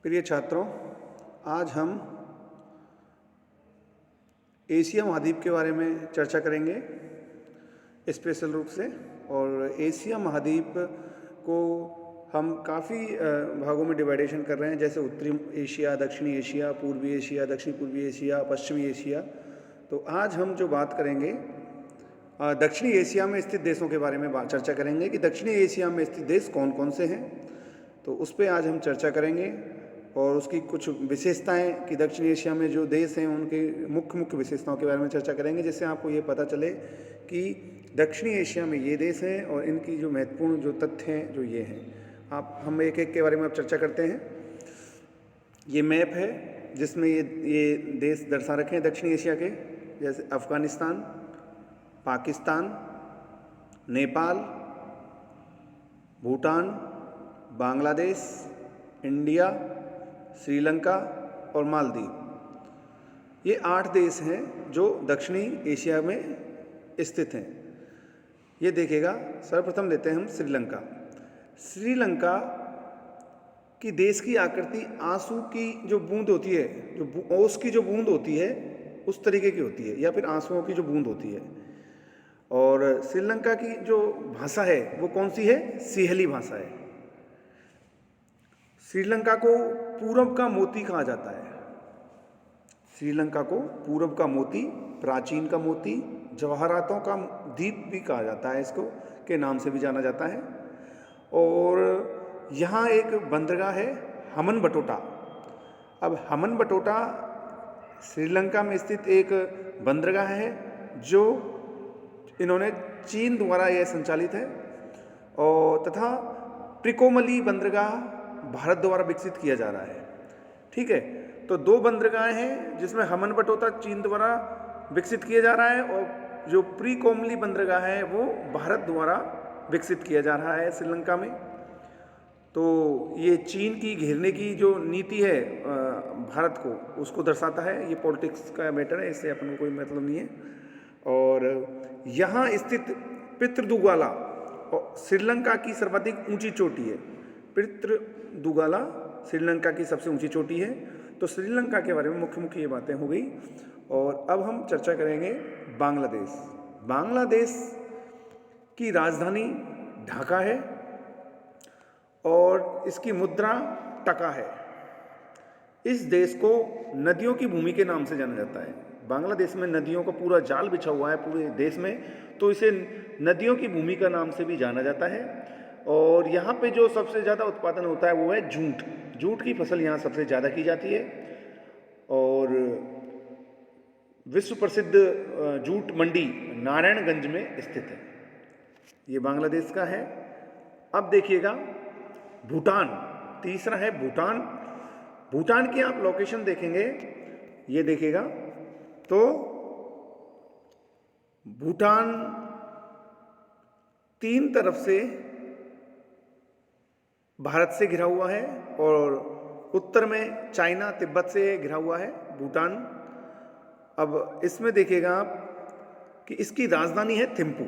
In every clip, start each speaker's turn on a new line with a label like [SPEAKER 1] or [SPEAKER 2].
[SPEAKER 1] प्रिय छात्रों, आज हम एशिया महाद्वीप के बारे में चर्चा करेंगे स्पेशल रूप से। और एशिया महाद्वीप को हम काफ़ी भागों में डिवाइडेशन कर रहे हैं, जैसे उत्तरी एशिया, दक्षिणी एशिया, पूर्वी एशिया, दक्षिण पूर्वी एशिया, पश्चिमी एशिया। तो आज हम जो बात करेंगे दक्षिणी एशिया में स्थित देशों के बारे में चर्चा करेंगे कि दक्षिणी एशिया में स्थित देश कौन कौन से हैं। तो उस पर आज हम चर्चा करेंगे और उसकी कुछ विशेषताएं कि दक्षिण एशिया में जो देश हैं उनके मुख्य विशेषताओं के बारे में चर्चा करेंगे, जिससे आपको ये पता चले कि दक्षिणी एशिया में ये देश हैं और इनकी जो महत्वपूर्ण जो तथ्य हैं जो ये हैं। हम एक एक के बारे में अब चर्चा करते हैं। ये मैप है जिसमें ये देश दर्शा रखे हैं दक्षिण एशिया के, जैसे अफ़गानिस्तान, पाकिस्तान, नेपाल, भूटान, बांग्लादेश, इंडिया, श्रीलंका और मालदीव। ये 8 देश हैं जो दक्षिणी एशिया में स्थित हैं। ये देखिएगा, सर्वप्रथम लेते हैं हम श्रीलंका। श्रीलंका की देश की आकृति आंसू की जो बूंद होती है, जो ओस की जो बूंद होती है उस तरीके की होती है, या फिर आंसुओं की जो बूंद होती है। और श्रीलंका की जो भाषा है वो कौन सी है? सिंहली भाषा है। श्रीलंका को पूरब का मोती कहा जाता है। श्रीलंका को पूरब का मोती, प्राचीन का मोती, जवाहरातों का द्वीप भी कहा जाता है, इसको के नाम से भी जाना जाता है। और यहाँ एक बंदरगाह है हम्बनटोटा। अब हम्बनटोटा श्रीलंका में स्थित एक बंदरगाह है जो इन्होंने चीन द्वारा यह संचालित है, और तथा ट्रिकोमली बंदरगाह भारत द्वारा विकसित किया जा रहा है। ठीक है, तो 2 बंदरगाह हैं जिसमें हम्बनटोटा चीन द्वारा विकसित किया जा रहा है, और जो ट्रिकोमली बंदरगाह है वो भारत द्वारा विकसित किया जा रहा है श्रीलंका में। तो ये चीन की घेरने की जो नीति है भारत को, उसको दर्शाता है। ये पॉलिटिक्स का मैटर है, इससे अपन को कोई मतलब नहीं है। और यहाँ स्थित पितृदुगाला श्रीलंका की सर्वाधिक ऊंची चोटी है। पितृदुगाला श्रीलंका की सबसे ऊंची चोटी है। तो श्रीलंका के बारे में मुख्य ये बातें हो गई। और अब हम चर्चा करेंगे बांग्लादेश। बांग्लादेश की राजधानी ढाका है और इसकी मुद्रा टका है। इस देश को नदियों की भूमि के नाम से जाना जाता है। बांग्लादेश में नदियों का पूरा जाल बिछा हुआ है पूरे देश में, तो इसे नदियों की भूमि का नाम से भी जाना जाता है। और यहाँ पे जो सबसे ज़्यादा उत्पादन होता है वो है जूट। जूट की फसल यहाँ सबसे ज़्यादा की जाती है। और विश्व प्रसिद्ध जूट मंडी नारायणगंज में स्थित है। ये बांग्लादेश का है। अब देखिएगा भूटान, तीसरा है भूटान। भूटान की आप लोकेशन देखेंगे, ये देखिएगा तो भूटान 3 तरफ से भारत से घिरा हुआ है और उत्तर में चाइना तिब्बत से घिरा हुआ है भूटान। अब इसमें देखिएगा आप कि इसकी राजधानी है थिम्पू।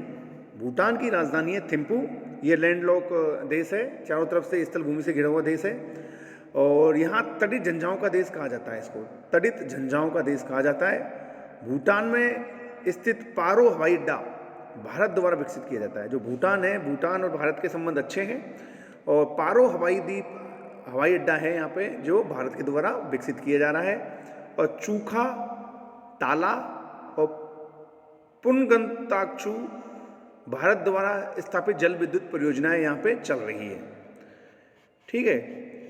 [SPEAKER 1] भूटान की राजधानी है थिम्पू। ये लैंडलॉक देश है, चारों तरफ से स्थल भूमि से घिरा हुआ देश है। और यहाँ तटित झंझाओं का देश कहा जाता है, इसको तटित झंझाओं का देश कहा जाता है। भूटान में स्थित पारो हवाई अड्डा भारत द्वारा विकसित किया जाता है। जो भूटान है, भूटान और भारत के संबंध अच्छे हैं, और पारो हवाई अड्डा है यहाँ पे जो भारत के द्वारा विकसित किया जा रहा है। और चूखा, ताला और पुनगंताक्षु भारत द्वारा स्थापित जल विद्युत परियोजनाएं यहाँ पे चल रही है। ठीक है,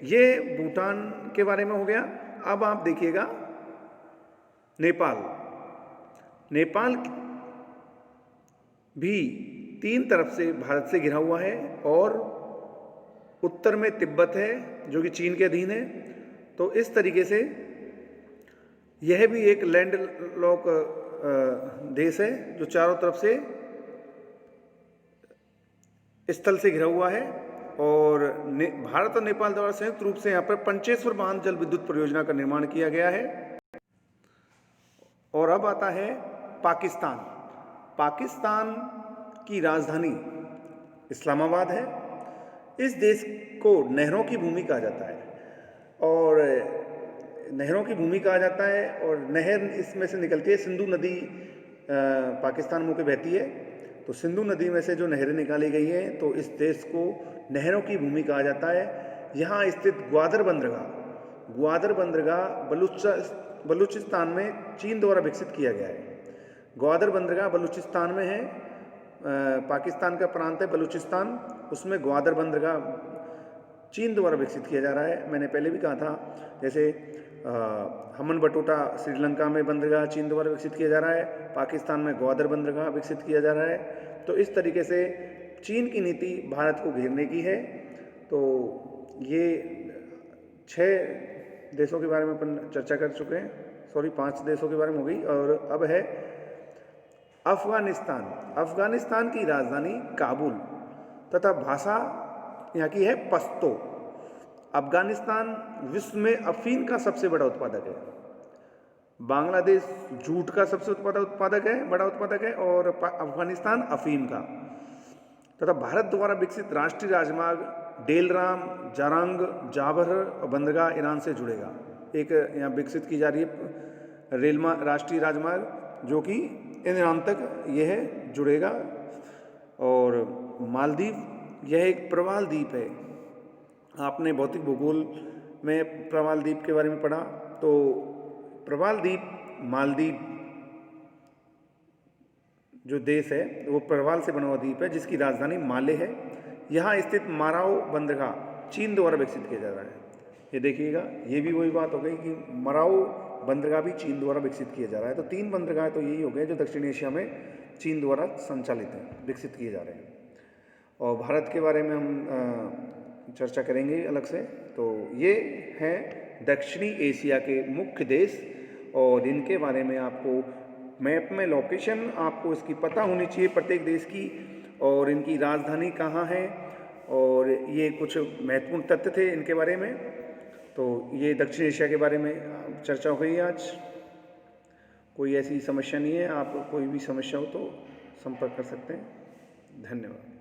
[SPEAKER 1] ये भूटान के बारे में हो गया। अब आप देखिएगा नेपाल। नेपाल भी 3 तरफ से भारत से घिरा हुआ है और उत्तर में तिब्बत है जो कि चीन के अधीन है। तो इस तरीके से यह भी एक लैंडलॉक देश है जो चारों तरफ से स्थल से घिरा हुआ है। और भारत और नेपाल द्वारा संयुक्त रूप से यहाँ पर पंचेश्वर बांध जल विद्युत परियोजना का निर्माण किया गया है। और अब आता है पाकिस्तान। पाकिस्तान की राजधानी इस्लामाबाद है। इस देश को नहरों की भूमि कहा जाता है। और नहरों की भूमि कहा जाता है और नहर इसमें से निकलती है। सिंधु नदी पाकिस्तान मुँह के बहती है, तो सिंधु नदी में से जो नहरें निकाली गई हैं तो इस देश को नहरों की भूमि कहा जाता है। यहाँ स्थित ग्वादर बंदरगाह बलूचिस्तान में चीन द्वारा विकसित किया गया है। ग्वादर बंदरगाह बलूचिस्तान में है, पाकिस्तान का प्रांत है बलूचिस्तान, उसमें ग्वादर बंदरगाह चीन द्वारा विकसित किया जा रहा है। मैंने पहले भी कहा था, जैसे हमनबटोटा श्रीलंका में बंदरगाह चीन द्वारा विकसित किया जा रहा है, पाकिस्तान में ग्वादर बंदरगाह विकसित किया जा रहा है। तो इस तरीके से चीन की नीति भारत को घेरने की है। तो ये 6 देशों के बारे में अपन चर्चा कर चुके हैं, 5 देशों के बारे में हो गई। और अब है अफगानिस्तान की राजधानी काबुल तथा भाषा यहाँ की है पश्तो। अफगानिस्तान विश्व में अफीम का सबसे बड़ा उत्पादक है। बांग्लादेश जूट का सबसे बड़ा उत्पादक है और अफगानिस्तान अफीम का। तथा भारत द्वारा विकसित राष्ट्रीय राजमार्ग डेलराम जारंग जाबर बंदरगाह ईरान से जुड़ेगा। एक यहाँ विकसित की जा रही है राष्ट्रीय राजमार्ग जो कि ईरान तक यह जुड़ेगा। और मालदीव, यह एक प्रवाल द्वीप है। आपने भौतिक भूगोल में प्रवाल द्वीप के बारे में पढ़ा, तो प्रवाल द्वीप मालदीव जो देश है वो प्रवाल से बना हुआ द्वीप है जिसकी राजधानी माले है। यहाँ स्थित माराओ बंदरगाह चीन द्वारा विकसित किया जा रहा है। ये देखिएगा, ये भी वही बात हो गई कि माराओ बंदरगाह भी चीन द्वारा विकसित किया जा रहा है। तो 3 बंदरगाह तो यही हो गए जो दक्षिण एशिया में चीन द्वारा संचालित हैं, विकसित किए जा रहे हैं। और भारत के बारे में हम चर्चा करेंगे अलग से। तो ये हैं दक्षिणी एशिया के मुख्य देश और इनके बारे में आपको मैप में लोकेशन आपको इसकी पता होनी चाहिए प्रत्येक देश की, और इनकी राजधानी कहाँ है, और ये कुछ महत्वपूर्ण तथ्य थे इनके बारे में। तो ये दक्षिण एशिया के बारे में चर्चा हो गई आज। कोई ऐसी समस्या नहीं है, आप कोई भी समस्या हो तो संपर्क कर सकते हैं। धन्यवाद।